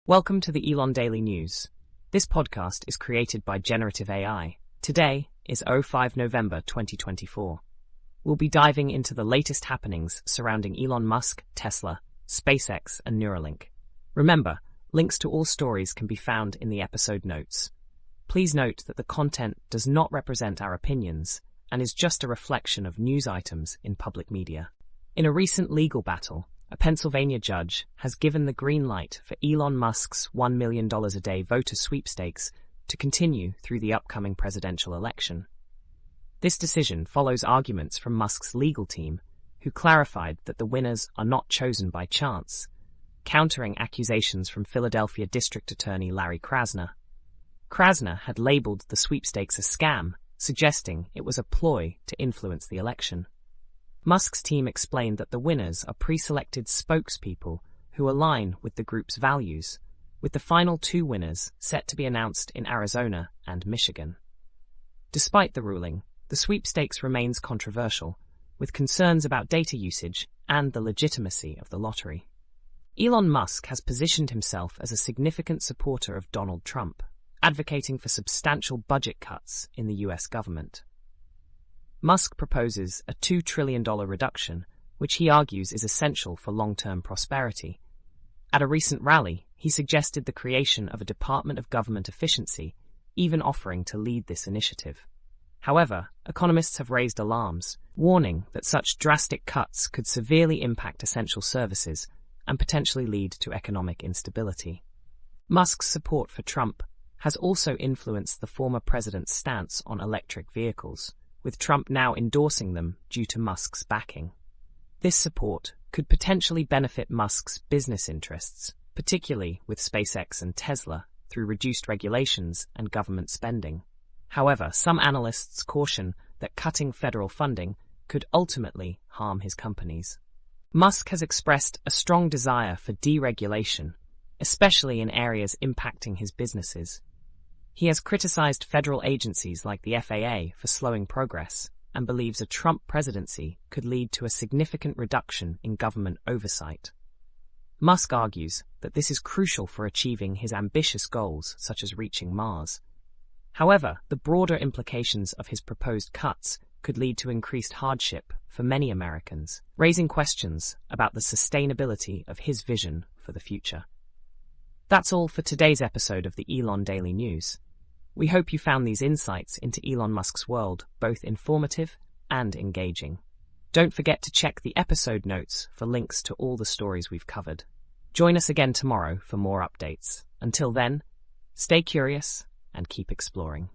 Welcome to the Elon Daily News. This podcast is created by Generative AI. Today is 5 November 2024. We'll be diving into the latest happenings surrounding Elon Musk, Tesla, SpaceX, and Neuralink. Remember, links to all stories can be found in the episode notes. Please note that the content does not represent our opinions and is just a reflection of news items in public media. In a recent legal battle, a Pennsylvania judge has given the green light for Elon Musk's $1 million a day voter sweepstakes to continue through the upcoming presidential election. This decision follows arguments from Musk's legal team, who clarified that the winners are not chosen by chance, countering accusations from Philadelphia District Attorney Larry Krasner. Krasner had labeled the sweepstakes a scam, suggesting it was a ploy to influence the election. Musk's team explained that the winners are pre-selected spokespeople who align with the group's values, with the final two winners set to be announced in Arizona and Michigan. Despite the ruling, the sweepstakes remains controversial, with concerns about data usage and the legitimacy of the lottery. Elon Musk has positioned himself as a significant supporter of Donald Trump, advocating for substantial budget cuts in the US government. Musk proposes a $2 trillion reduction, which he argues is essential for long-term prosperity. At a recent rally, he suggested the creation of a Department of Government Efficiency, even offering to lead this initiative. However, economists have raised alarms, warning that such drastic cuts could severely impact essential services and potentially lead to economic instability. Musk's support for Trump has also influenced the former president's stance on electric vehicles, with Trump now endorsing them due to Musk's backing. This support could potentially benefit Musk's business interests, particularly with SpaceX and Tesla, through reduced regulations and government spending. However, some analysts caution that cutting federal funding could ultimately harm his companies. Musk has expressed a strong desire for deregulation, especially in areas impacting his businesses. He has criticized federal agencies like the FAA for slowing progress and believes a Trump presidency could lead to a significant reduction in government oversight. Musk argues that this is crucial for achieving his ambitious goals, such as reaching Mars. However, the broader implications of his proposed cuts could lead to increased hardship for many Americans, raising questions about the sustainability of his vision for the future. That's all for today's episode of the Elon Daily News. We hope you found these insights into Elon Musk's world both informative and engaging. Don't forget to check the episode notes for links to all the stories we've covered. Join us again tomorrow for more updates. Until then, stay curious and keep exploring.